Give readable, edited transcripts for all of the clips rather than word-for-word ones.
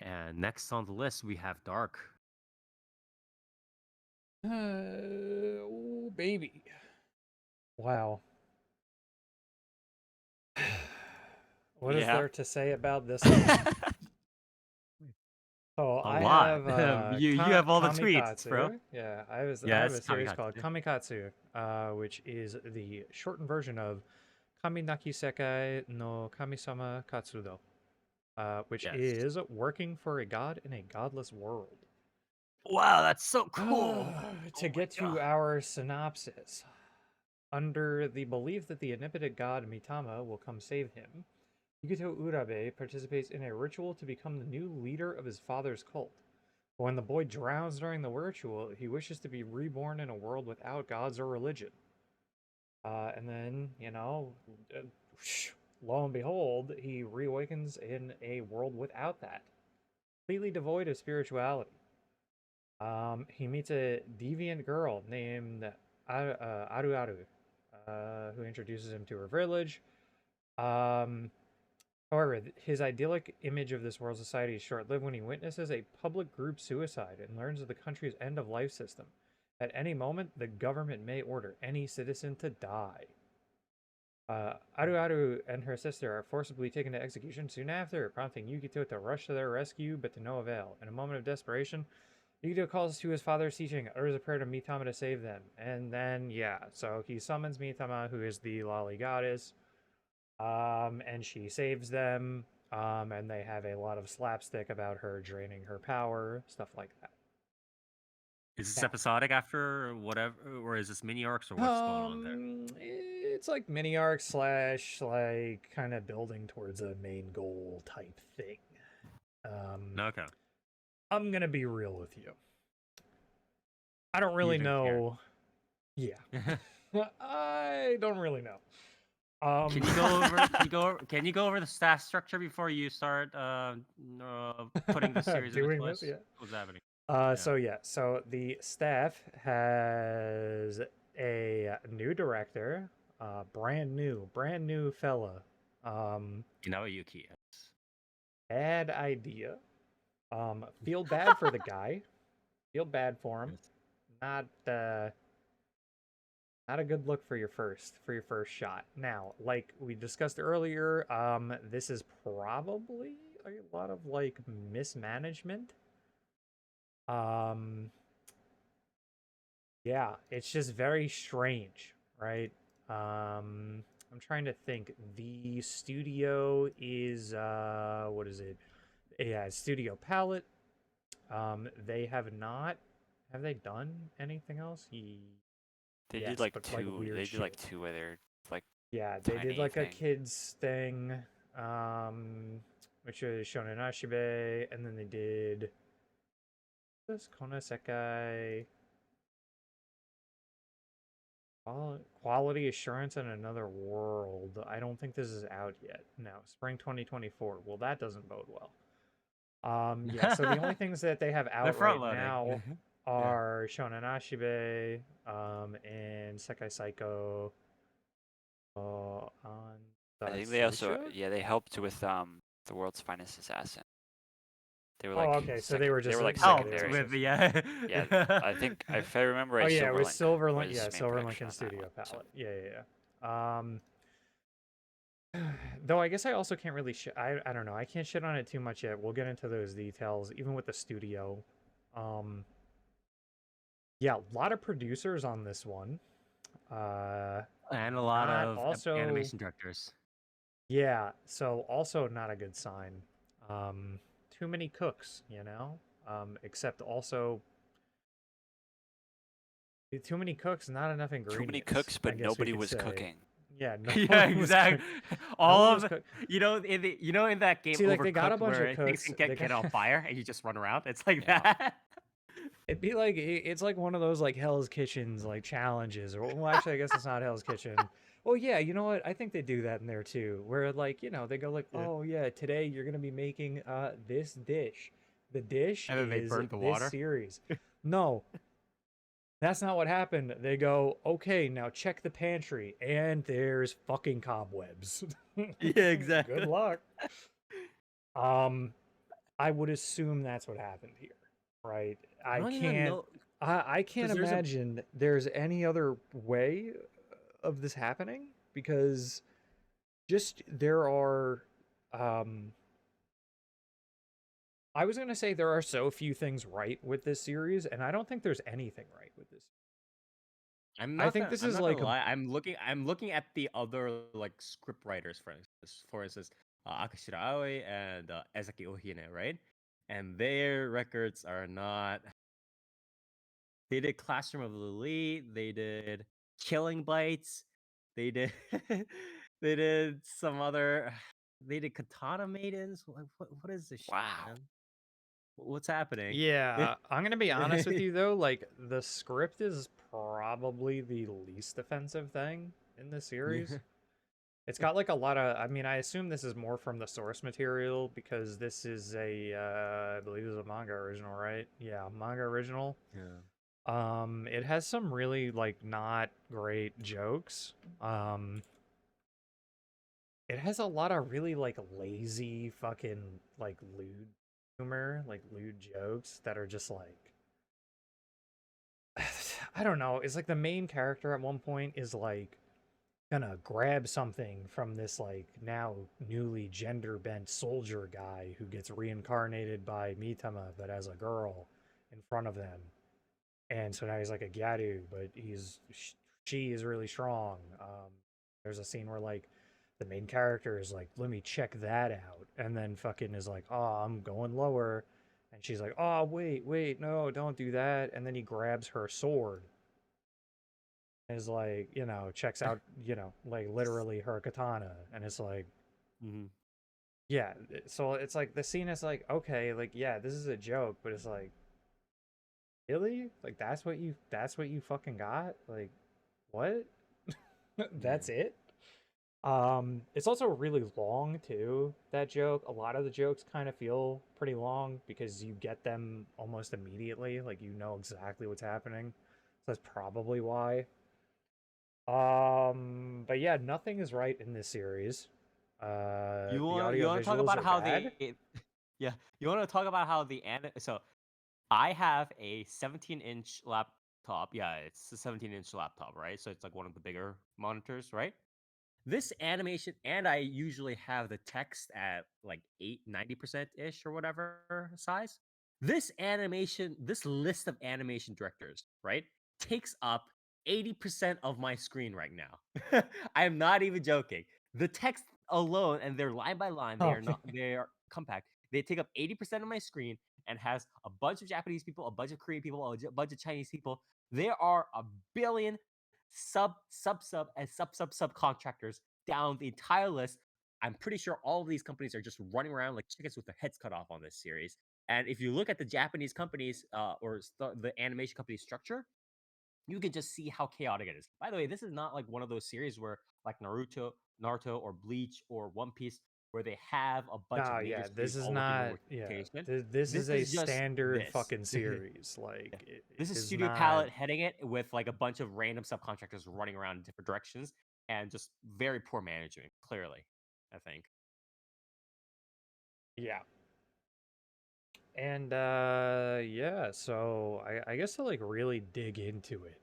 And next on the list, we have Dark. Oh, baby. Wow. What is there to say about this one? So A I lot. have You have all the tweets, bro. Kamikatsu. Yeah, I have Yes, a series Kamikaze. called Kamikatsu, which is the shortened version of Kaminaki Sekai no Kamisama Katsudou, which Yes. is working for a god in a godless world. Wow, that's so cool. To Oh my get to god. our synopsis, under the belief that the omnipotent god Mitama will come save him, Yukito Urabe participates in a ritual to become the new leader of his father's cult. But when the boy drowns during the ritual, he wishes to be reborn in a world without gods or religion. And then, lo and behold, he reawakens in a world without that, completely devoid of spirituality. He meets a deviant girl named Aru Aru, who introduces him to her village. Um, However, his idyllic image of this world society is short-lived when he witnesses a public group suicide and learns of the country's end-of-life system. At any moment, the government may order any citizen to die. Aru Aru and her sister are forcibly taken to execution soon after, prompting Yukito to rush to their rescue, but to no avail. In a moment of desperation, Yukito calls to his father's teaching, utters a prayer to Mitama to save them. And then, so he summons Mitama, who is the lolly goddess, and she saves them, and they have a lot of slapstick about her draining her power, stuff like that. Is this Now, episodic after whatever, or is this mini arcs, or what's going on there? It's like mini arc slash like kind of building towards a main goal type thing. Okay. I'm gonna be real with you. I don't really know. Yeah, I don't really know. Can you go over? Can you go over the staff structure before you start putting the series in doing its this? place? Yeah. What's happening? So the staff has a new director, brand new fella. You know Yuki. Bad idea. Feel bad for the guy. Feel bad for him. Not not a good look for your first shot. Now, like we discussed earlier, this is probably a lot of like mismanagement. Yeah, it's just very strange, right? I'm trying to think. The studio is what is it? Yeah, Studio Palette. They have they done anything else? They did Yes, like but like two. weird They did like shit. two other like Yeah, they did tiny like a thing. kids thing, which is Shonen Ashibe, and then they did this Kona Sekai. Quality assurance in another world. I don't think this is out yet. No, spring 2024. Well, that doesn't bode well. Yeah. So the only things that they have They're out front right loading. now are Shonen Ashibe, and Sekai Psycho. On I think they also they helped with the world's finest assassin. They were like okay. So they were just secondary. with the Yeah, I think if I remember right, it was Silverlink. Silverlink. Yeah, Main Silverlink production and on that Studio one, Palette. Yeah. Though I guess I also can't really I don't know. I can't shit on it too much yet. We'll get into those details, even with the studio. Yeah, a lot of producers on this one. and a lot of animation directors. Yeah, so also not a good sign. Too many cooks, except also too many cooks, not enough ingredients. Too many cooks, but nobody was cooking. Yeah, yeah, exactly. All of in that game, see, like they got a bunch of cooks. Things can get on fire and you just run around. It's like that. It'd be like it's like one of those like Hell's Kitchens like challenges, or well, actually, I guess it's not Hell's Kitchen. Well, yeah, you know what? I think they do that in there too, where like they go like, oh yeah, today you're gonna be making this dish. The dish and then they is burnt the this water. series. No, that's not what happened. They go, okay, now check the pantry, and there's fucking cobwebs. Yeah, exactly. Good luck. I would assume that's what happened here, right? I I don't even can't. know I can't because there's a imagine there's any other way of this happening because just there are. Um, I was gonna say there are so few things right with this series, and I don't think there's anything right with this. I think this I'm is not gonna like a lie. I'm looking at the other like script writers for instance, Akashira Aoi and Ezaki Ohine, right? And their records are not. They did Classroom of the Elite. They did Killing Bites. They did they did some other. They did Katana Maidens. What is this shit, Wow. man? What's happening? Yeah, I'm gonna be honest with you though, like the script is probably the least offensive thing in the series. It's got like a lot of I mean, I assume this is more from the source material because this is a I believe it's a manga original, right? Yeah, manga original. Yeah. It has some really like not great jokes. Um it has a lot of really like lazy fucking like lewd humor, like lewd jokes that are just like I don't know. It's like the main character at one point is like gonna grab something from this like now newly gender bent soldier guy who gets reincarnated by Mitama but as a girl in front of them. And so now he's like a Gyaru, but she is really strong. There's a scene where like the main character is like, "Let me check that out," and then fucking is like, "Oh, I'm going lower," and she's like, "Oh, wait, no, don't do that," and then he grabs her sword. And is like, checks out, like literally her katana, and it's like, Mm-hmm. yeah. So it's like the scene is like, okay, like yeah, this is a joke, but it's like, really? Like that's what you fucking got? Like what? That's Yeah. it? It's also really long too, that joke. A lot of the jokes kind of feel pretty long because you get them almost immediately, like you know exactly what's happening. So that's probably why. But yeah, nothing is right in this series. The You audio want to talk visuals about are how bad. the yeah, you want to talk about how so I have a 17-inch laptop. Yeah, it's a 17-inch laptop, right? So it's like one of the bigger monitors, right? This animation, and I usually have the text at like 90% ish or whatever size. This list of animation directors, right, takes up 80% of my screen right now. I am not even joking. The text alone, and they're line by line, Oh, they are compact. They take up 80% of my screen and has a bunch of Japanese people, a bunch of Korean people, a bunch of Chinese people. There are a billion subcontractors down the entire list. I'm pretty sure all of these companies are just running around like chickens with their heads cut off on this series. And if you look at the Japanese companies the animation company structure, you can just see how chaotic it is. By the way, this is not like one of those series where like Naruto, or Bleach, or One Piece, where they have a bunch of no, major yeah, this studios is all working in not. Yeah, rotation. this This is a is just standard this. fucking series. Yeah. Like it This is is Studio not. Palette heading it with like a bunch of random subcontractors running around in different directions and just very poor management, clearly, I think. Yeah, and yeah. So I guess to like really dig into it,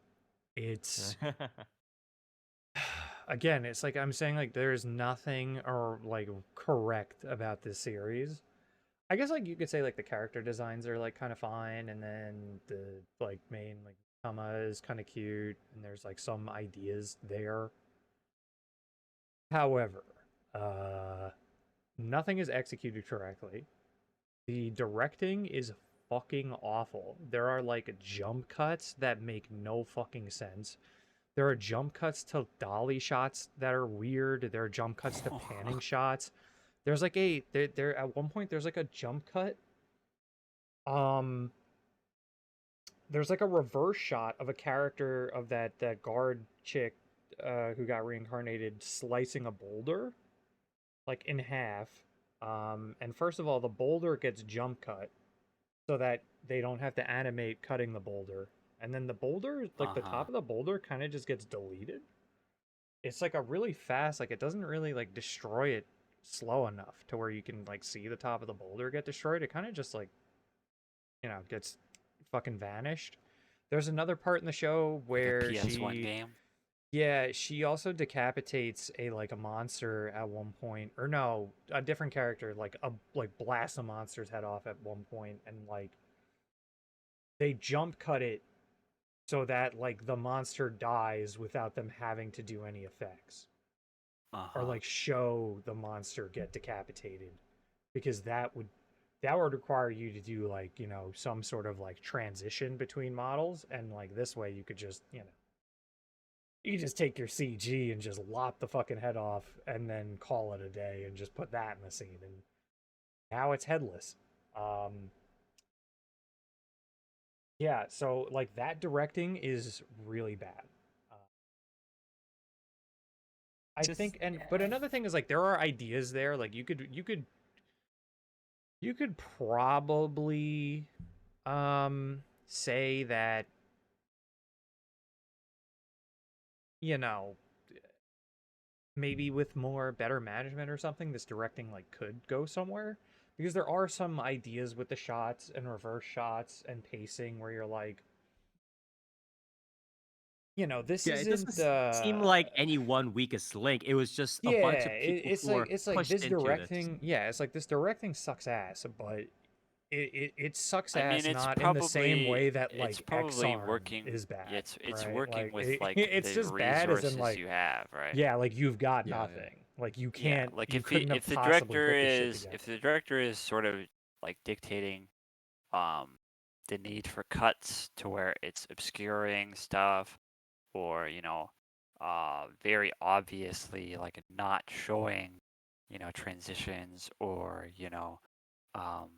it's again, it's like I'm saying, like there's nothing or like correct about this series. I guess like you could say like the character designs are like kind of fine, and then the like main like Tama is kind of cute, and there's like some ideas there. However, uh, nothing is executed correctly. The directing is fucking awful. There are like jump cuts that make no fucking sense. There are jump cuts to dolly shots that are weird. There are jump cuts to panning shots. There's like there at one point there's like a jump cut. Um there's like a reverse shot of a character of that guard chick who got reincarnated slicing a boulder like in half. And first of all, the boulder gets jump cut so that they don't have to animate cutting the boulder. And then the boulder, like the Uh-huh. top of the boulder kind of just gets deleted. It's like a really fast, like it doesn't really like destroy it slow enough to where you can like see the top of the boulder get destroyed. It kind of just like, gets fucking vanished. There's another part in the show Like a where PS1 game. yeah, she also decapitates a monster at one point, or no, a different character, like blasts a monster's head off at one point, and like they jump cut it so that like the monster dies without them having to do any effects, or like show the monster get decapitated, because that would require you to do like some sort of like transition between models, and like this way you could just you just take your CG and just lop the fucking head off and then call it a day and just put that in the scene, and now it's headless. Yeah, so like that directing is really bad. I think, but another thing is like there are ideas there. Like you could probably say that you know maybe with more better management or something, this directing like could go somewhere, because there are some ideas with the shots and reverse shots and pacing where you're like, this Yeah, it isn't doesn't seem like any one weakest link. It was just a bunch yeah, of people it's who like were pushed this into this. directing, yeah, it's like this directing sucks ass, but it sucks I mean, ass not in the same way that it's like probably X-Arm working. is bad, Yeah, it's right? working Like with like it's the just bad as in resources like, you have, right? yeah, like you've got Yeah, nothing. Like Yeah, like you couldn't have if the possibly director put this shit is together. sort of like dictating um the need for cuts to where it's obscuring stuff, or very obviously like not showing transitions, or um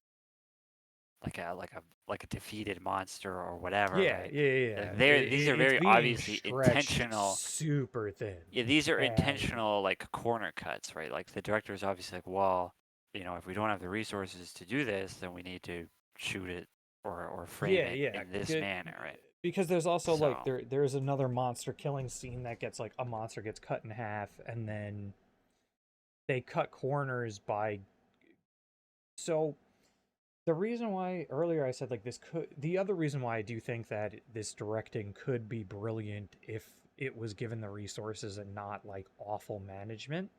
like a defeated monster or whatever, Yeah, right? yeah, yeah. These are It's very being obviously stretched intentional. super thin. Yeah, these are And intentional like corner cuts, right? Like the director is obviously like, well, if we don't have the resources to do this, then we need to shoot it or frame yeah, it yeah. in this manner, right? Because there's also like So there's another monster killing scene that gets like a monster gets cut in half, and then they cut corners by. So the reason why earlier I said like this could, the other reason why I do think that this directing could be brilliant if it was given the resources and not like awful management,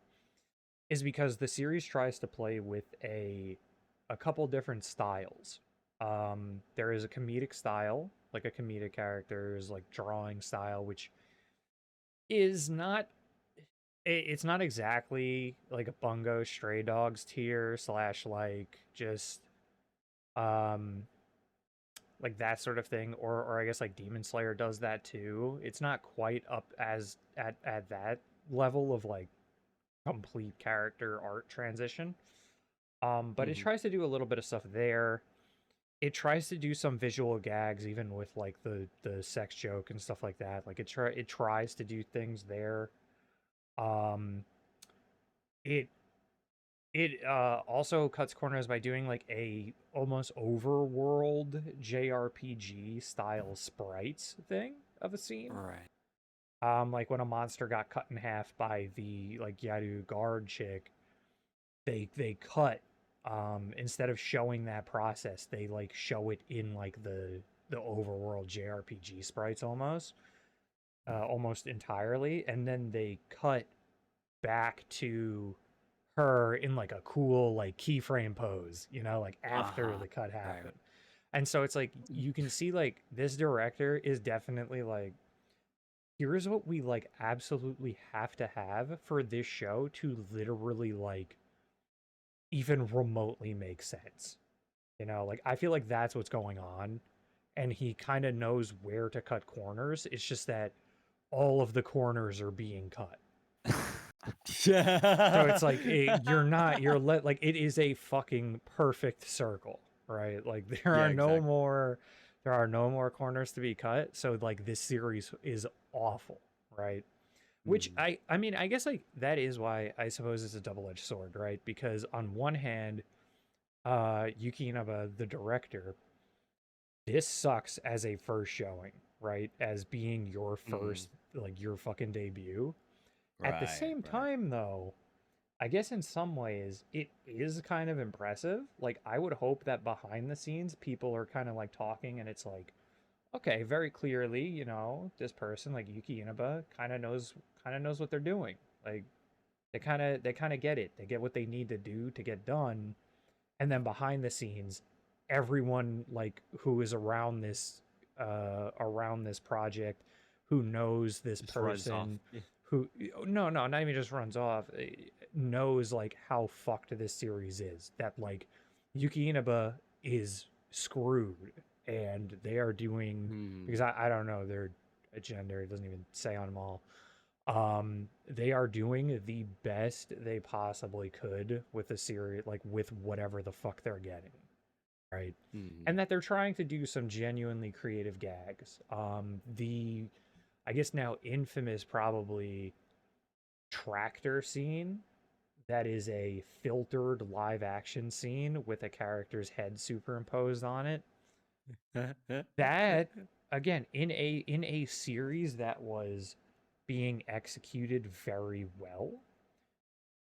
is because the series tries to play with a couple different styles. There is a comedic style, like a comedic character's like drawing style, which is not, it's not exactly like a Bungo Stray Dogs tier slash like just um like that sort of thing, or I guess like Demon Slayer does that too. It's not quite up as at that level of like complete character art transition. But it Mhm. tries to do a little bit of stuff there. It tries to do some visual gags, even with like the sex joke and stuff like that. Like it tries to do things there. Um, it also cuts corners by doing like a almost overworld JRPG style sprites thing of a scene. right. Like when a monster got cut in half by the like Yaru guard chick, they cut, instead of showing that process, they like show it in like the overworld JRPG sprites almost entirely, and then they cut back to her in like a cool like keyframe pose, like after the cut Right. happened. And so it's like you can see like this director is definitely like, here's what we like absolutely have to have for this show to literally like even remotely make sense. Like I feel like that's what's going on, and he kind of knows where to cut corners. It's just that all of the corners are being cut. So it's like like it is a fucking perfect circle, right? Like Yeah, exactly. there are no more corners to be cut. So like this series is awful, right? Which Mhm. I mean, I guess like that is why I suppose it's a double-edged sword, right? Because on one hand, Yuki Inaba, the director, this sucks as a first showing, right? As being your Mhm. first, like your fucking debut. At the Right, same right. time, though, I guess in some ways it is kind of impressive. Like I would hope that behind the scenes people are kind of like talking and it's like, okay, very clearly, this person like Yuki Inaba kind of knows what they're doing. Like they kind of get it. They get what they need to do to get done. And then behind the scenes, everyone like who is around this project, who knows this Just runs off. person, who no, not even just runs off, knows like how fucked this series is. That like Yuki Inaba is screwed, and they are doing because I don't know their gender. It doesn't even say on them all. They are doing the best they possibly could with the series, like with whatever the fuck they're getting, right? And that they're trying to do some genuinely creative gags. The I guess now infamous probably tractor scene that is a filtered live action scene with a character's head superimposed on it. That again in a series that was being executed very well,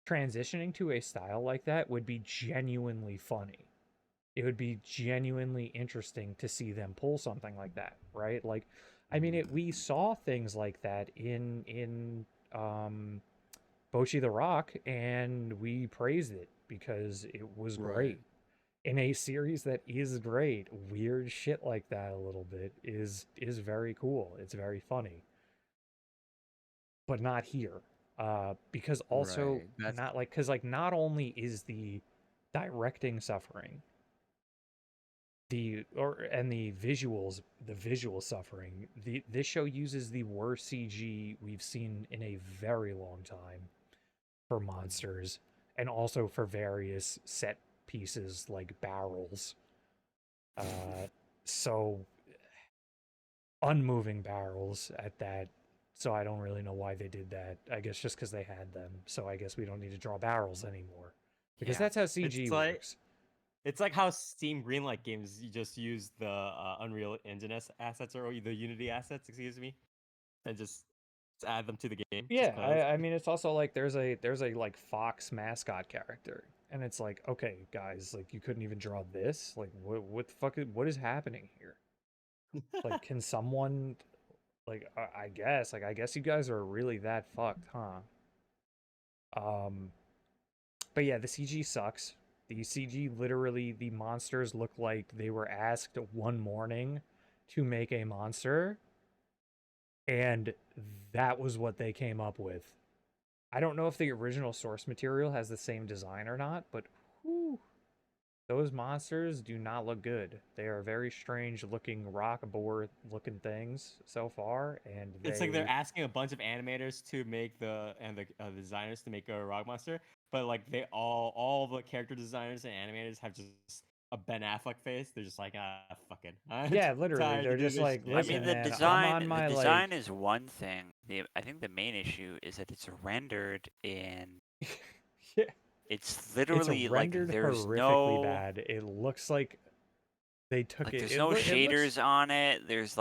transitioning to a style like that would be genuinely funny. It would be genuinely interesting to see them pull something like that, right? Like, I mean, we saw things like that in Bocchi the Rock, and we praised it because it was great. In a series that is great, weird shit like that a little bit is very cool. It's very funny, but not here. Because also Right. That's not like because like not only is the directing suffering, the visual suffering. This show uses the worst CG we've seen in a very long time for monsters, and also for various set pieces like barrels. So unmoving barrels at that. So I don't really know why they did that. I guess just because they had them. So I guess we don't need to draw barrels anymore. Because Yeah. that's how CG it's like works. it's like how Steam Greenlight games you just use the Unreal Engine assets or the Unity assets, excuse me, and just add them to the game just Yeah, cause. I mean it's also like there's a like Fox mascot character. And it's like, okay, guys, like you couldn't even draw this? Like what the fuck what is happening here? Like can someone like I guess you guys are really that fucked, huh? Um But yeah, the CG sucks. The CG literally, the monsters look like they were asked one morning to make a monster, and that was what they came up with. I don't know if the original source material has the same design or not, but whew, those monsters do not look good. They are very strange looking rock boar looking things so far, and It's like they're they asking a bunch of animators to make the designers to make a rock monster, but like they all the character designers and animators have just a Ben Affleck face. They're just like fucking I'm yeah, literally, tired to they're do just this like, I shit. mean, listen, man, I'm on the my design like, is one thing. I think the main issue is that it's rendered in. yeah, It's it's literally like rendered horrifically bad. It looks like they took it. there's It no look. It looks. shaders on it. There's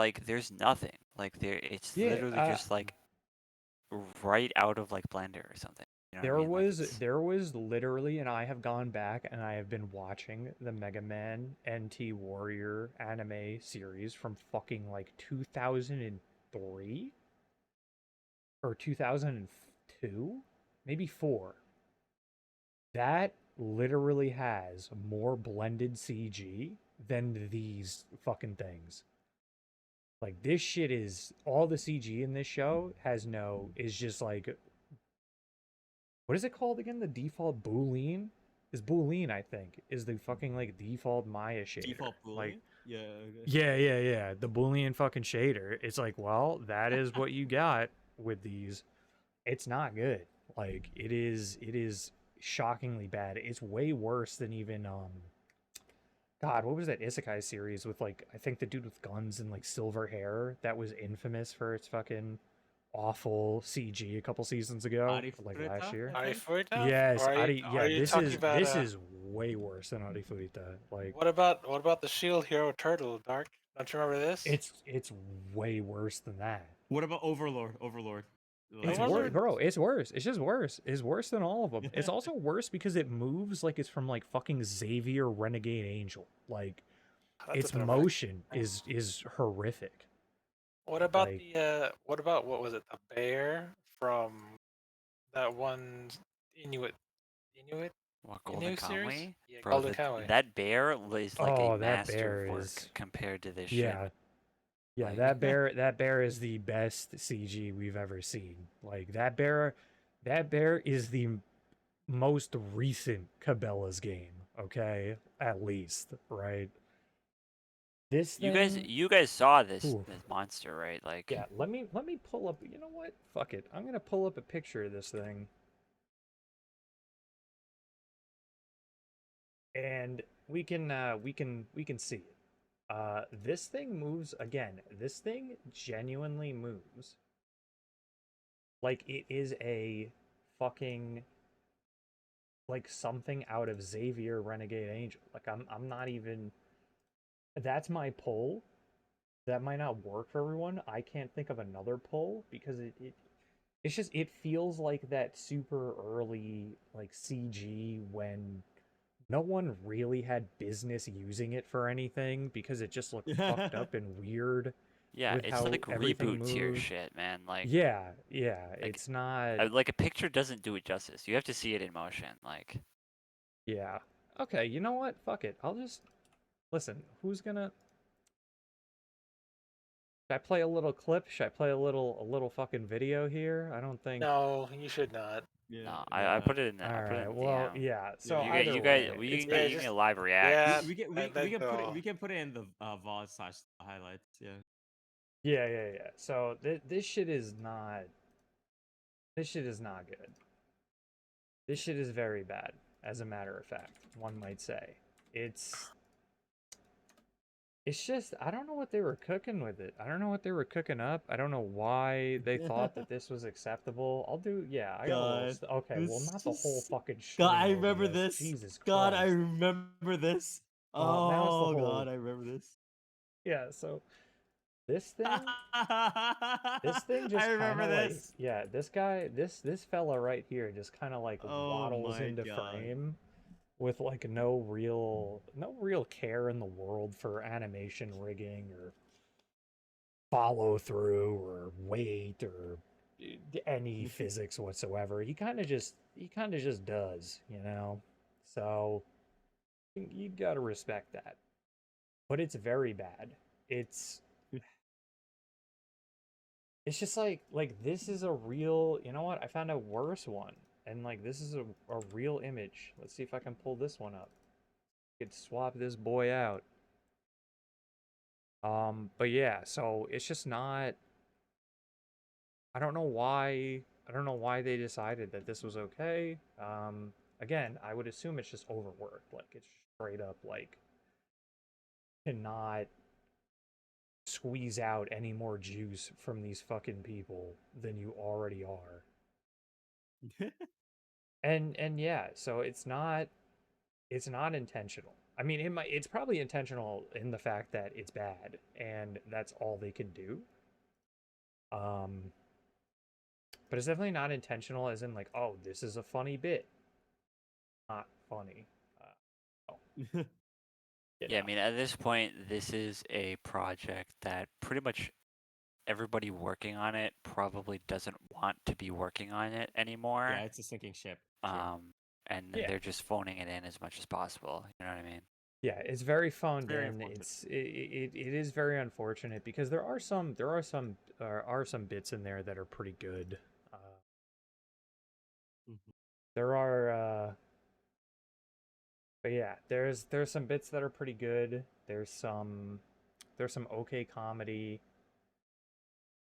nothing. Like it's Yeah. literally just like right out of like Blender or something. You know what I There mean? Like was it's there was literally, and I have gone back and I have been watching the Mega Man NT Warrior anime series from fucking like 2003 or 2002, maybe four. That literally has more blended CG than these fucking things. Like this shit is all the CG in this show is just like what is it called again? The default Boolean is Boolean, I think, is the fucking like default Maya shader. Default Like Boolean. Yeah. Okay. yeah, the Boolean fucking shader. It's like, well, that is what you got with these. It's not good. Like it is shockingly bad. It's way worse than even God, what was that Isekai series with like I think the dude with guns and like silver hair that was infamous for its fucking awful CG a couple seasons ago, Ari or like last Fureta, year. I think. Arifureta? Yes, Or Adi. are Yeah, you this talking is about this is way worse than Arifureta. Like what about the Shield Hero Turtle, Dark? Don't you remember this? it's way worse than that. What about Overlord? Overlord. It's wonder- worse, bro. It's worse. It's just worse. It's worse than all of them. It's also worse because it moves like it's from like fucking Xavier Renegade Angel. Like That's a its bit of a- motion is horrific. What about like- what was it? The bear from that one Inuit What, Golden Inuit series? Kamuy? Yeah, Bro, Golden Kamuy. that bear is like Oh, a that bear masterwork is- compared to this Yeah. shit. Yeah, Like- that bear is the best CG we've ever seen. Like that bear is the most recent Cabela's game, okay? At least, right? This You thing, guys saw this Oof. this monster, right? Like, yeah, let me pull up, you know what? Fuck it. I'm going to pull up a picture of this thing. And we can see it. This thing moves again. This thing genuinely moves like it is a fucking like something out of Xavier Renegade Angel. Like I'm not even. That's my pull. That might not work for everyone. I can't think of another pull because it's just it feels like that super early like CG when no one really had business using it for anything because it just looked fucked up and weird. yeah, with it's how like everything reboot tier moves. shit, man. Like, Yeah, it's not. like a picture doesn't do it justice. You have to see it in motion. Like, Yeah. Okay, you know what? Fuck it. I'll just listen. Who's gonna? Should I play a little clip? Should I play a little fucking video here? I don't think. No, you should not. no, I put it in. All I put it right. in Well, DM. yeah. So you either guys, way, we it's can yeah, get, you just- can get live react. Yeah, We can put it in the VOD/highlights. Yeah. yeah. So this shit is not. This shit is not good. This shit is very bad, as a matter of fact. One might say. It's just, I don't know what they were cooking with it. I don't know what they were cooking up. I don't know why they thought that this was acceptable. Yeah, I got a little. God, Okay, well, this not the whole is- fucking stream. God, I over remember this. Jesus Christ. God, I remember this. Well, now's the Oh whole- God, I remember this. Yeah, so this thing. This thing just I remember kind of like, this. yeah, this guy, this fella right here just kind of like Oh waddles my into God. frame with like no real care in the world for animation rigging or follow through or weight or any physics whatsoever. He kind of just does, you know. So you got to respect that. But it's very bad. It's just like this is a real, you know what? I found a worse one. And like this is a real image. Let's see if I can pull this one up. Could swap this boy out. But yeah, so it's just not. I don't know why they decided that this was okay. Again, I would assume it's just overworked. Like it's straight up like cannot squeeze out any more juice from these fucking people than you already are. And yeah, so it's not intentional. I mean, it's probably intentional in the fact that it's bad and that's all they can do. But it's definitely not intentional as in like, oh, this is a funny bit. Not funny. Yeah, I mean, at this point, this is a project that pretty much everybody working on it probably doesn't want to be working on it anymore. Yeah, it's a sinking ship. Sure. And Yeah. they're just phoning it in as much as possible. You know what I mean? Yeah, it's very phoned Very in. phoned It is very unfortunate because there are some bits in there that are pretty good. There are but yeah, there's some bits that are pretty good. There's some okay comedy.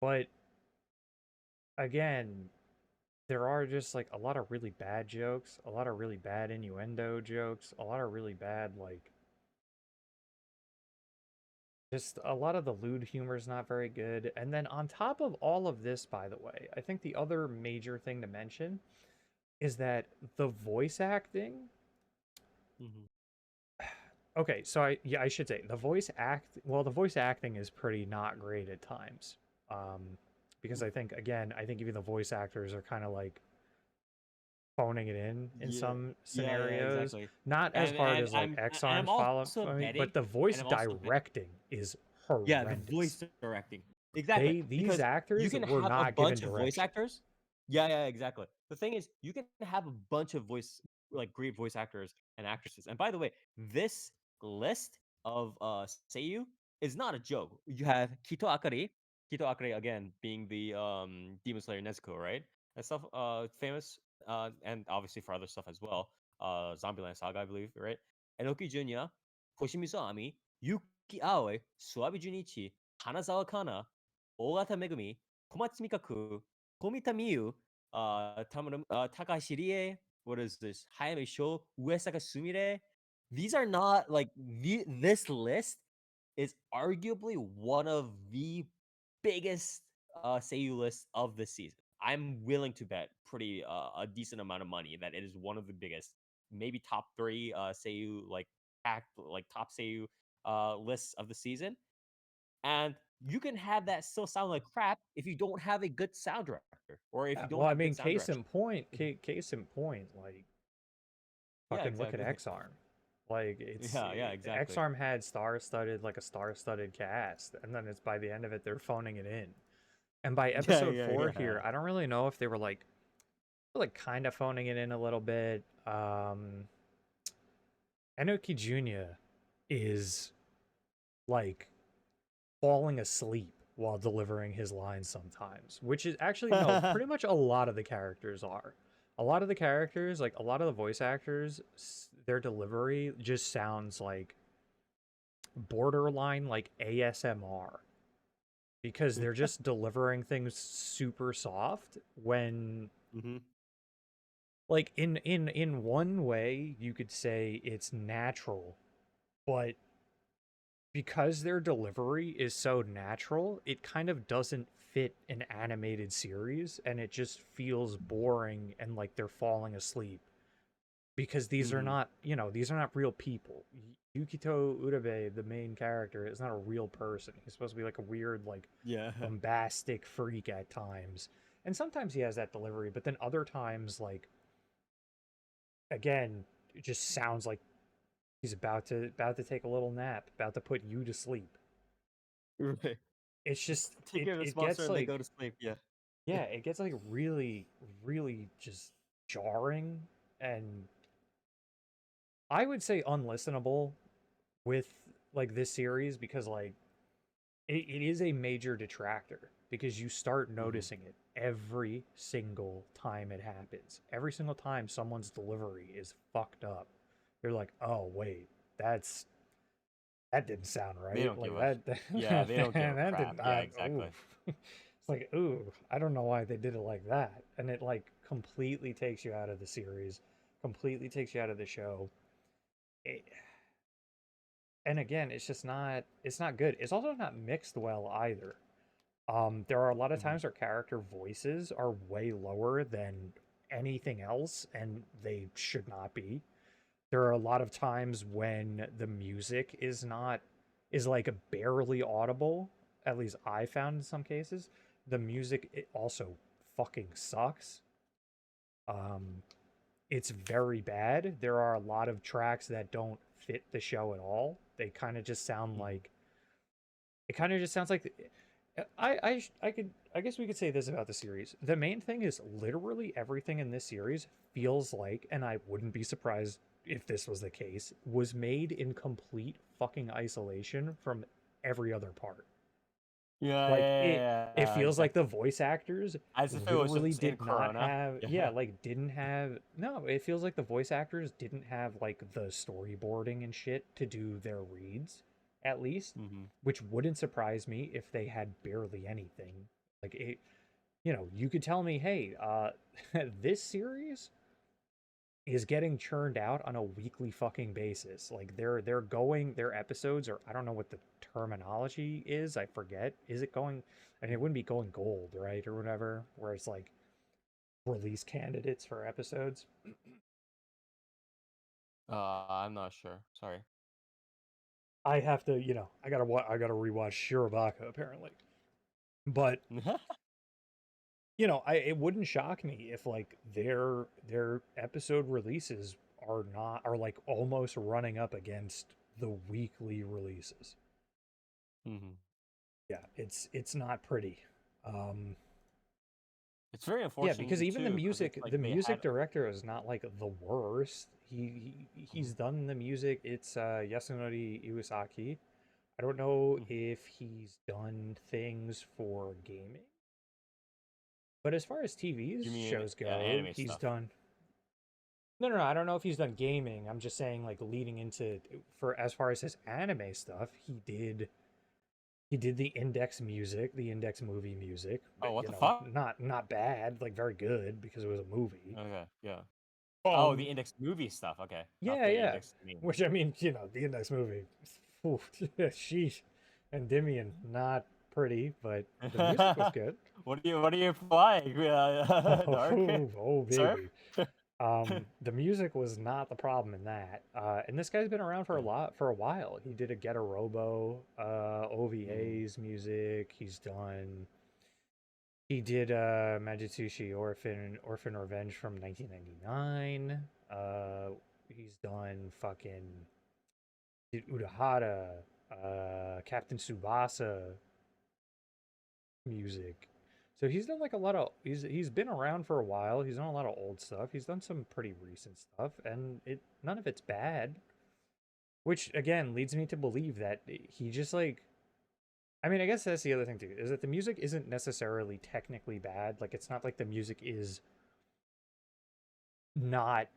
But again, there are just like a lot of really bad jokes, a lot of really bad innuendo jokes, a lot of really bad like just a lot of the lewd humor is not very good. And then on top of all of this, by the way, I think the other major thing to mention is that the voice acting. Okay, so I should say the voice acting is pretty not great at times. because I think even the voice actors are kind of like phoning it in Yeah, some yeah, scenarios. exactly. Not as hard as like And I'm Exarm's also following, betting, but the and voice I'm also betting. directing is Yeah, the horrendous. voice directing. Exactly. These Because you actors can were have a not given bunch of voice direction. actors. Yeah, exactly. The thing is, you can have a bunch of great voice actors and actresses. And by the way, this list of seiyuu is not a joke. You have Kito Akari again being the Demon Slayer Nezuko, right? That stuff famous and obviously for other stuff as well. Zombieland Saga, I believe, right? Enoki Junya, Hoshimizu Ami, Yuki Aoi, Suabi Junichi, Hanazawa Kana, Ogata Megumi, Komatsu Mikaku, Komita Miyu, Takahashi Rie, what is this? Hayame Sho, Uesaka Sumire. These are not like this list is arguably one of the biggest seiyuu lists of the season. I'm willing to bet pretty a decent amount of money that it is one of the biggest, maybe top 3 seiyuu like top seiyuu lists of the season. And you can have that still sound like crap if you don't have a good sound director or if you don't Well, I have good mean, sound direction. case in point, like Yeah, fucking look at exactly. Exarm. Like Yeah, exactly. Exarm had a star-studded cast, and then it's by the end of it they're phoning it in. And by Yeah, episode yeah, 4 yeah. here, I don't really know if they were like kind of phoning it in a little bit. Enoki Junya is like falling asleep while delivering his lines sometimes, which is actually no, pretty much a lot of the characters are. A lot of the characters, like a lot of the voice actors, their delivery just sounds like borderline like ASMR because they're just delivering things super soft when Mm-hmm. like in one way you could say it's natural, but because their delivery is so natural, it kind of doesn't fit an animated series and it just feels boring and like they're falling asleep because these are Mm-hmm. not, these are not real people. Yukito Urabe, the main character, is not a real person. He's supposed to be like a weird, like Yeah. bombastic freak at times. And sometimes he has that delivery, but then other times, like, again, it just sounds like he's about to take a little nap, about to put you to sleep. Right. It's just Take care of the it sponsor gets and they like go to sleep. Yeah. yeah, it gets like really, really just jarring and I would say unlistenable with like this series because like it is a major detractor because you start Mm-hmm. noticing it every single time it happens. Every single time someone's delivery is fucked up. You're like, "Oh, wait. That didn't sound They right." don't Like give a that yeah, they don't give a that did crap. Yeah, not ooh. exactly. It's like, "Ooh, I don't know why they did it like that." And it like completely takes you out of the series, completely takes you out of the show. It, and again, it's not good. It's also not mixed well either. There are a lot of Mm-hmm. times our character voices are way lower than anything else, and they should not be. There are a lot of times when the music is like barely audible. At least I found in some cases. The music it also fucking sucks. Um, it's very bad. There are a lot of tracks that don't fit the show at all. They kind of just sound Mm-hmm. like it kind of just sounds like I guess we could say this about the series. The main thing is literally everything in this series feels like, and I wouldn't be surprised if this was the case, was made in complete fucking isolation from every other part. Yeah, Like yeah, it yeah, feels like the exactly. voice actors As if it was literally just in did not Corona. have Yeah. yeah, like didn't have no, it feels like the voice actors didn't have like the storyboarding and shit to do their reads at least, Mm-hmm. which wouldn't surprise me if they had barely anything. Like it you could tell me, "Hey, this series is getting churned out on a weekly fucking basis. Like their episodes or I don't know what the terminology is. I forget. Is it going? I mean, it wouldn't be going gold, right, or whatever, where it's like release candidates for episodes. I'm not sure. Sorry. I have to, I gotta rewatch Shirobaka apparently, but you know, it wouldn't shock me if like their episode releases are like almost running up against the weekly releases. Mm-hmm. Yeah, it's not pretty. It's very Yeah, unfortunate because even too, 'cause it's like the they music had. director is not like the worst. He's Mhm, done the music. It's Yasunori Iwasaki. I don't know mhm. if he's done things for gaming, but as far as TV You mean shows go, anime he's stuff? done. No, I don't know if he's done gaming. I'm just saying, like, leading into for as far as his anime stuff, he did the Index music, the Index movie music, Oh, but what you the know, fuck? not bad, like very good because it was a movie. Okay, yeah. Oh, Um, the Index movie stuff. Okay, not yeah, the yeah. Index game. Which I mean, you know, the Index movie, oof, sheesh, and Endymion, not pretty, but the music was good. What are you implying, Dark Oh, Sir? baby. The music was not the problem in that. And this guy's been around for Mm, a while. He did a Get a Robo, mm, OVA's music. He did Majutsushi Orphan Revenge from 1999. He's done fucking did Urahara, Captain Tsubasa music. So he's done like a lot of he's been around for a while. He's done a lot of old stuff. He's done some pretty recent stuff, and it none of it's bad. Which again leads me to believe that he just like I mean, I guess that's the other thing too, is that the music isn't necessarily technically bad. Like it's not like the music is not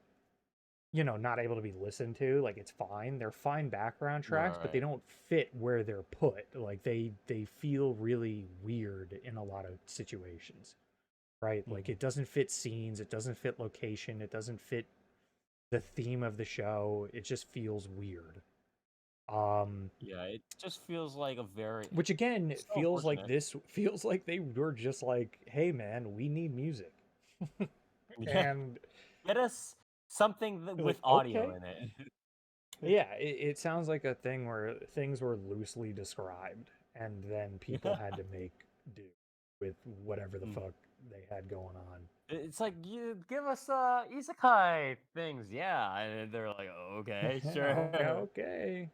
not able to be listened to. Like it's fine. They're fine background tracks, but they right. don't fit where they're put. Like they feel really weird in a lot of situations. Right? Like Mhm. it doesn't fit scenes, it doesn't fit location, it doesn't fit the theme of the show. It just feels weird. Um Yeah, it just feels like a very. which again It's so feels like unfortunate. this feels like they were just like, "Hey man, we need music." Yeah, And get us something it's with like, audio "Okay." in it. Yeah, it sounds like a thing where things were loosely described and then people had to make do with whatever the Mhm. fuck they had going on. It's like you give us isekai things, yeah, and they're like, okay, Okay, sure. okay.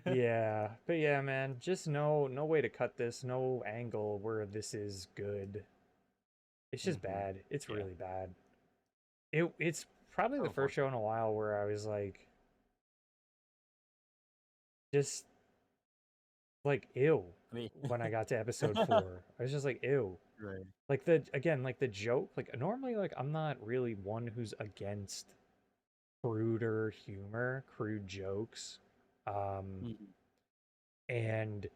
Yeah, but yeah, man, just no way to cut this, no angle where this is good. It's just Hmm. bad. It's Yeah, really bad. It's probably so the first show in unfortunate. a while where I was like just like ew I mean, when I got to episode 4. I was just like ew. right. Like the again, like the joke, like normally like I'm not really one who's against cruder humor, crude jokes. Um Mhm. and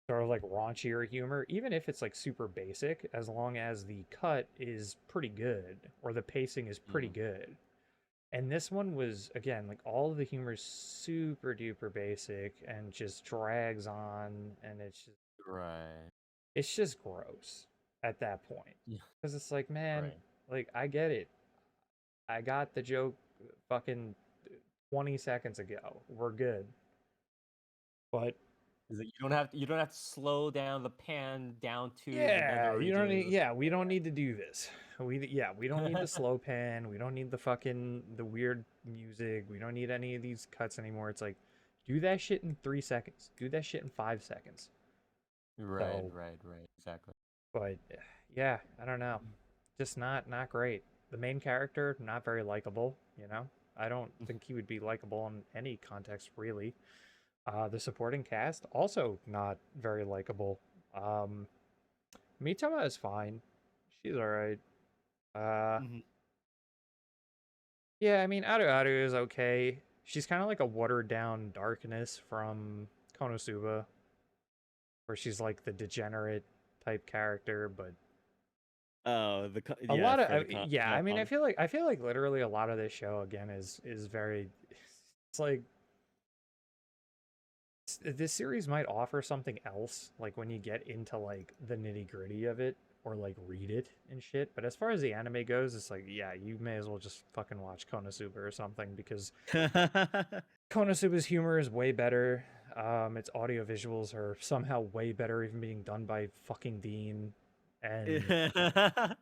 sort of like raunchier humor, even if it's like super basic, as long as the cut is pretty good or the pacing is pretty Mhm. good. And this one was again like all of the humor is super duper basic and just drags on, and Right. it's just gross at that point Yeah. because it's like, man, Right. like I get it, I got the joke fucking 20 seconds ago, we're good, but Is that you don't have to slow down the pan down to the yeah, nether you don't regions need. or Yeah, we don't something. need to do this. We don't need the slow pan. We don't need the fucking the weird music. We don't need any of these cuts anymore. It's like, do that shit in 3 seconds. Do that shit in 5 seconds. Right, So, right, right. Exactly. but yeah, I don't know. Just not great. The main character not very likable. You know, I don't think he would be likable in any context really. The supporting cast also not very likable. Um, Mitama is fine. She's alright. Uh, Mhm. yeah, I mean, Aru is okay. She's kind of like a watered down Darkness from Konosuba, where she's like the degenerate type character, but Oh, a yeah, lot of for the yeah, I mean, con. I feel like literally a lot of this show again is very it's like this series might offer something else like when you get into like the nitty-gritty of it or like read it and shit, but as far as the anime goes, it's like, yeah, you may as well just fucking watch Konosuba or something because Konosuba's humor is way better. Its audio visuals are somehow way better, even being done by fucking Dean. and God,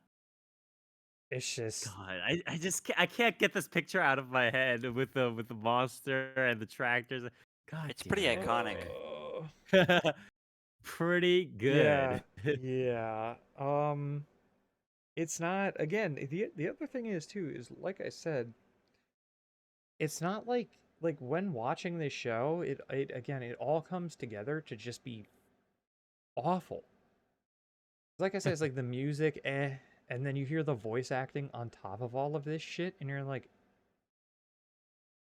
it's just I just I can't get this picture out of my head with the monster and the tractors. God It's pretty damn iconic. it. Pretty yeah, good. yeah. It's not, again, the other thing is too is, like I said, it's not like when watching this show, it again, it all comes together to just be awful. Like I said, it's like the music, and then you hear the voice acting on top of all of this shit, and you're like,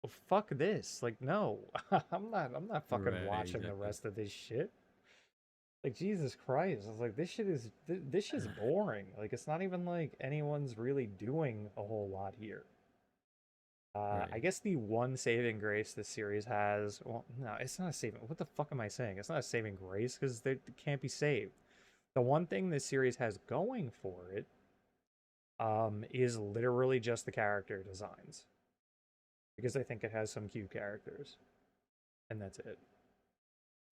well, fuck this. Like, no, I'm not fucking Right, watching the exactly. rest of this shit. Like, Jesus Christ. I was like, this shit's boring. Like, it's not even like anyone's really doing a whole lot here. I Right. guess the one saving grace this series has, well, no, it's not a saving. What the fuck am I saying? It's not a saving grace because they can't be saved. The one thing this series has going for it, is literally just the character designs, because I think it has some cute characters, and that's it.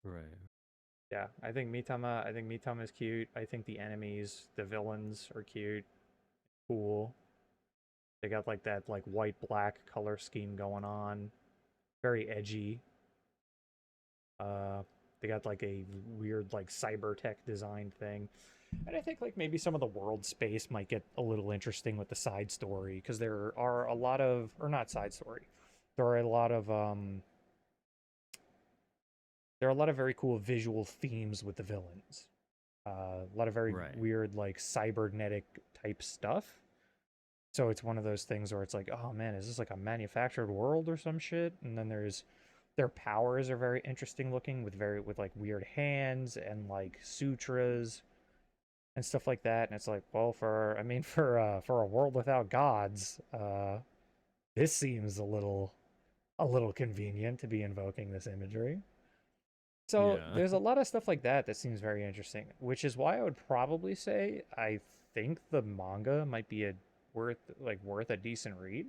Right. Yeah, I think Mitama is cute. I think the enemies, the villains are cute, cool. They got like that like white black color scheme going on, very edgy. Uh, they got like a weird like cyber tech design thing. And I think like maybe some of the world space might get a little interesting with the side story, because there are a lot of, or not side story. There are a lot of there are a lot of very cool visual themes with the villains. A lot of very Right. weird like cybernetic type stuff. So it's one of those things where it's like, oh man, is this like a manufactured world or some shit? And then their powers are very interesting looking, with like weird hands and like sutras and stuff like that. And it's like, well, for a world without gods, this seems a little convenient to be invoking this imagery. So Yeah. there's a lot of stuff like that that seems very interesting, which is why I would probably say I think the manga might be a worth a decent read.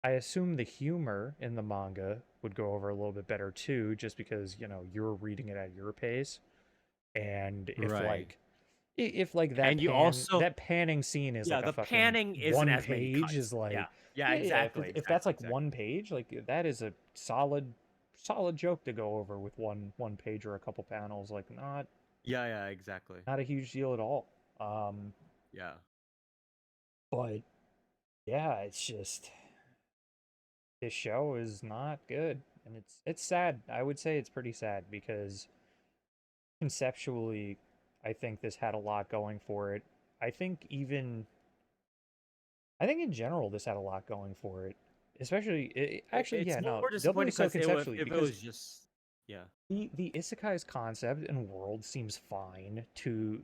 I assume the humor in the manga would go over a little bit better too, just because, you're reading it at your pace. And Right. if like And you also that panning scene is yeah, like a the fucking panning isn't one as many page, is cuts. Yeah. like, Yeah, yeah, exactly, if that's exactly, like exactly. one page, like that is a solid joke to go over with one page or a couple panels, like Yeah, yeah, exactly. not a huge deal at all. Um, Yeah. but yeah, it's just, this show is not good, and it's sad. I would say it's pretty sad, because conceptually, I think this had a lot going for it. I think even I think in general this had a lot going for it. Especially, actually, It's yeah, no, more doubly disappointing so because conceptually, if it because was just yeah. the isekai's concept and world seems fine to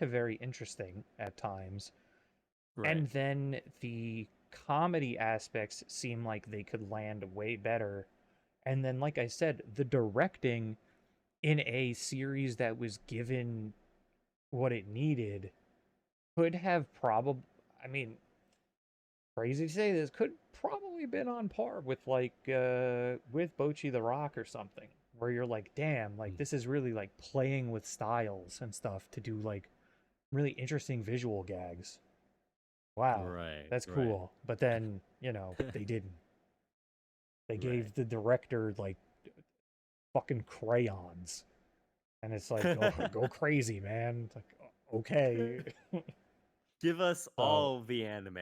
very interesting at times. Right. And then the comedy aspects seem like they could land way better. And then, like I said, the directing in a series that was given what it needed could have probably, I mean, crazy to say this, could probably been on par with with Bochi the Rock or something, where you're like, damn, like Mm. this is really like playing with styles and stuff to do like really interesting visual gags. Wow, Right, that's right. cool. But then, they didn't. They Right. gave the director like fucking crayons. And it's like, go crazy, man. It's like, okay. Give us So, all the anime.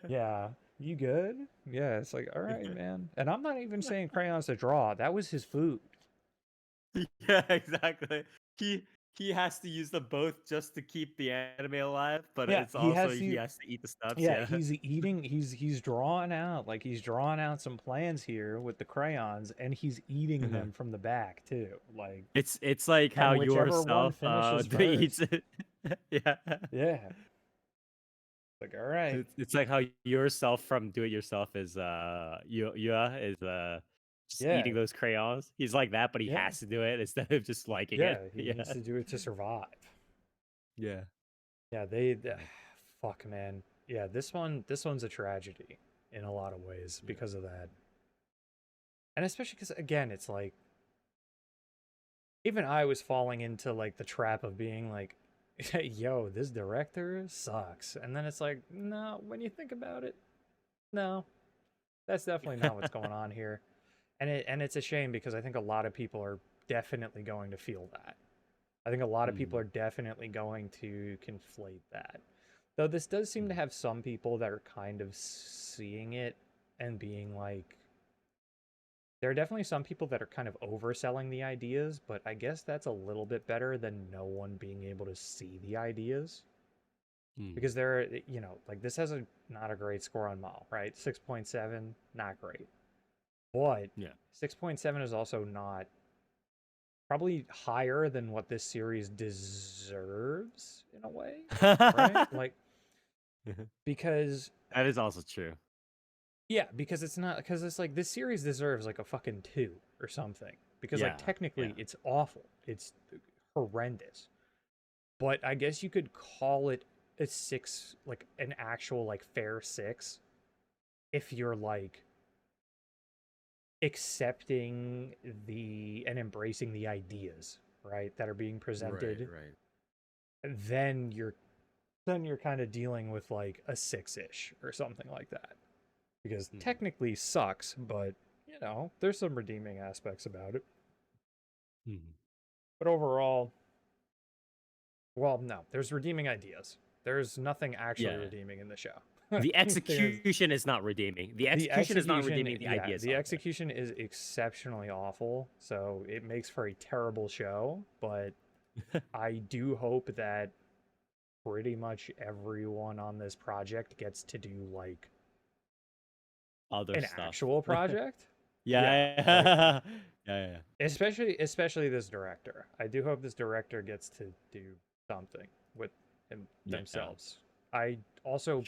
yeah, you good? Yeah, it's like, all right, man. And I'm not even saying crayons to draw. That was his food. Yeah, exactly. He has to use them both just to keep the anime alive, but Yeah, it's also he has to eat the stuffs. yeah, Yeah. he's drawing out some plans here with the crayons, and he's eating them from the back too. Like, It's like how and whichever one yourself finishes eats first. it. Yeah. Yeah. Like, all right. It's like how yourself from Do It Yourself is Yua is just Yeah. eating those crayons. He's like that, but he Yeah. has to do it instead of just liking Yeah, it. he Yeah. needs to do it to survive. Yeah. Yeah, fuck, man. Yeah, this one's a tragedy in a lot of ways Yeah. because of that. And especially because, again, it's like, even I was falling into like the trap of being like, yo, this director sucks. And then it's like, no, when you think about it, no, that's definitely not what's going on here. And it's a shame because I think a lot of people are definitely going to feel that. I think a lot of people are definitely going to conflate that. Though this does seem to have some people that are kind of seeing it and being like, there are definitely some people that are kind of overselling the ideas, but I guess that's a little bit better than no one being able to see the ideas. Because there, like this has not a great score on Mal, right? 6.7, not great. But Yeah. 6.7 is also not probably higher than what this series deserves in a way, right? Like because That is also true. yeah, because it's not because it's like this series deserves like a fucking 2 or something. Because like Yeah, technically yeah. it's awful. It's horrendous. But I guess you could call it a 6, like an actual like fair 6 if you're like accepting the and embracing the ideas, right, that are being presented. Right. Then you're kind of dealing with like a 6-ish or something like that. Because technically sucks, but there's some redeeming aspects about it. But overall, well, no, there's redeeming ideas. There's nothing actually Yeah. redeeming in the show. The execution is not redeeming. The execution is not redeeming. The yeah, ideas. the execution is exceptionally awful, so it makes for a terrible show. But I do hope that pretty much everyone on this project gets to do like Other an stuff. actual project. Yeah. Like, yeah. especially this director. I do hope this director gets to do something with themselves. I also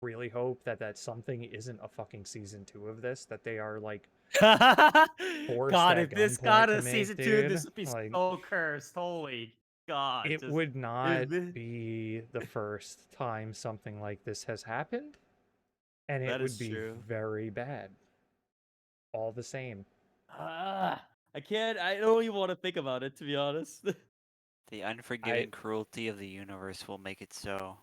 really hope that something isn't a fucking season 2 of this, that they are like forced God, at if this gunpoint got to a make, season 2, dude. this would be Like, so cursed. Holy God. it just- would not this- be the first time something like this has happened, and it That would is be true. very bad. All the same. I can't. I don't even want to think about it, to be honest. The unforgiving cruelty of the universe will make it so.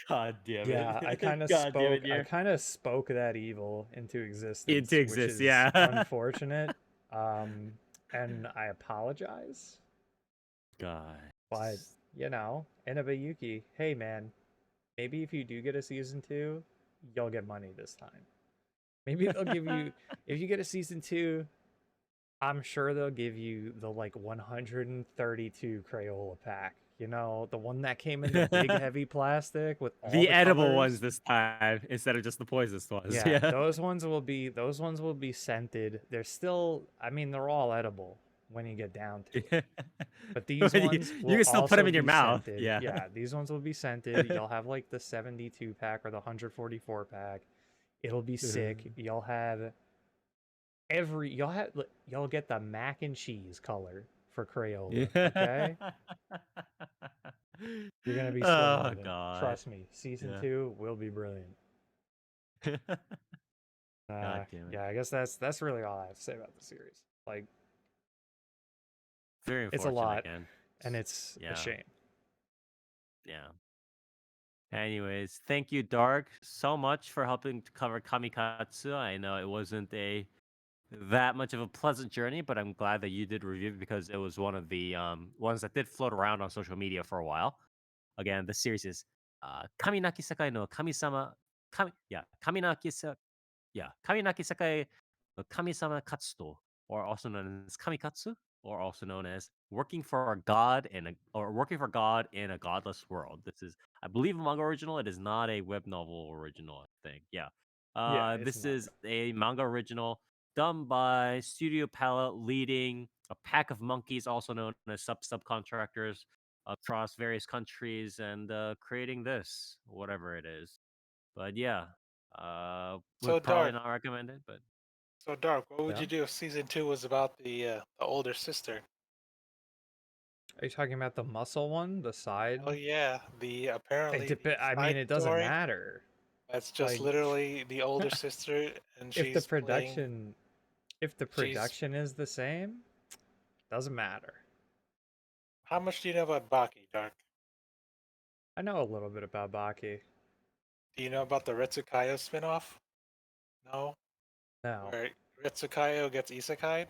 God damn it. Yeah, I kind of God damn it, spoke. I yeah. kind of spoke that evil into existence, Into which exist, is yeah. unfortunate. And I apologize. God. But Inabayuki, hey man, maybe if you do get a season 2, you'll get money this time. Maybe they'll give you if you get a season 2. I'm sure they'll give you the like 132 Crayola pack. The one that came in the big heavy plastic with all The the edible colors. ones this time instead of just the poisonous ones. Yeah, those ones will be scented. They're still, I mean, they're all edible when you get down to it. But these ones will you can still put them also in your be mouth. scented. Yeah. These ones will be scented. You'll have like the 72 pack or the 144 pack. It'll be sick. You'll get the mac and cheese color for Crayola. Okay, you're gonna be swimming Oh in it. God. Trust me. Season 2 will be brilliant. God damn it. Yeah, I guess that's really all I have to say about the series. Like, Very it's a unfortunate lot, again. and it's a shame. Yeah. Anyways, thank you, Dark, so much for helping to cover Kamikatsu. I know it wasn't that much of a pleasant journey, but I'm glad that you did review it because it was one of the ones that did float around on social media for a while. Again, the series is Kaminaki Sekai no Kamisama Kaminaki Sekai no Kamisama Katsudou, or also known as Kamikatsu, or also known as working for a god working for God in a godless world. This is, I believe, a manga original. It is not a web novel original, I think. Yeah. It's This is a manga original done by Studio Palette, leading a pack of monkeys, also known as subcontractors, across various countries, and creating this, whatever it is. But yeah, So would probably Dark, not recommend it. But what would you do if season 2 was about the older sister? Are you talking about the muscle one, the side? Oh yeah, the apparently the I mean, side it doesn't story, matter. that's just Like, literally the older sister, and if the she's playing. She's production is the same, doesn't matter. How much do you know about Baki, Dark? I know a little bit about Baki. Do you know about the Retsukayo spin-off? No? No. Where Retsukayo gets isekai?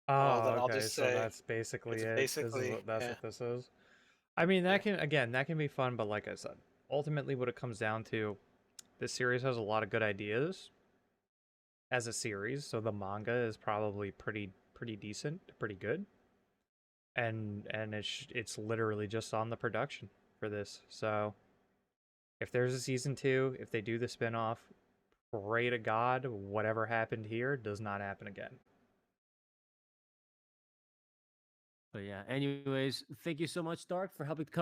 Oh, Then I'll okay. just So say that's basically it's it. This is basically, that's yeah, what this is. I mean, yeah. that can be fun, but like I said, ultimately, what it comes down to, this series has a lot of good ideas as a series. So the manga is probably pretty decent, pretty good, and it's literally just on the production for this. So if there's a season 2, if they do the spinoff, pray to God whatever happened here does not happen again. But yeah, anyways, thank you so much, Dark, for helping cover